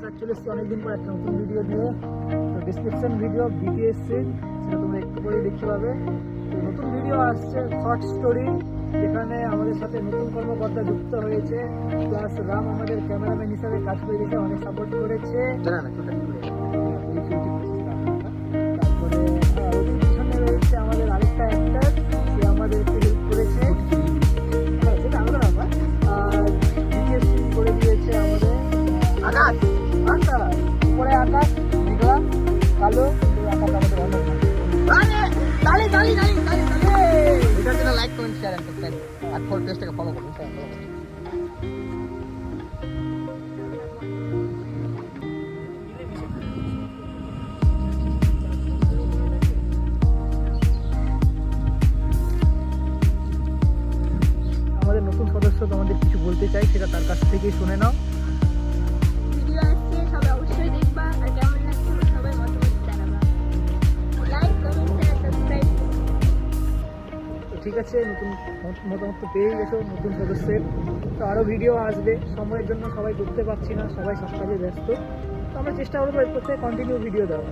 আজ চলে এসেছি অনেকদিন পর একটা নতুন ভিডিও দিয়ে। তো ডিসক্রিপশন ভিডিও বিটিএস সিন সেটা তোমরা একটু পরেই দেখতে পাবে। তো নতুন ভিডিও আসছে শর্ট স্টোরি, যেখানে আমাদের সাথে নতুন কর্মকর্তা যুক্ত হয়েছে, প্লাস রাম আমাদের ক্যামেরাম্যান হিসাবে কাজ করে দিয়েছে, অনেক সাপোর্ট করেছে। তারপরে ওদের পিছনে রয়েছে আমাদের আরেকটা অ্যাক্টার, সে আমাদেরকে হেল্প করেছে। সেটা আলাদা ব্যাপার। আর বিটিএস সিন করে দিয়েছে আমাদের আকাশ। উপরে আকাশ মেঘলা কালো, কিন্তু আকাশ আমাদের অনেক এটার জন্য like comment share and subscribe আর ফলো পেজটাকে ফলো করুন। আমাদের নতুন সদস্য তোমাদের কিছু বলতে চাই, সেটা তার কাছ থেকেই শুনে নাও। ভিডিও আসছে, সবাই অবশ্যই দেখবা, আর কেমন লাগছে সবাই মতামত জানাবা। Like comment share subscribe. ঠিক আছে, নতুন মতামত তো পেয়ে গেছো নতুন সদস্যের। তো আরও ভিডিও আসবে, সময়ের জন্য সবাই করতে পারছি না, সবাই সব কাজে ব্যস্ত। তো আমরা চেষ্টা করবো এরপর থেকে কন্টিনিউ ভিডিও দেওয়া।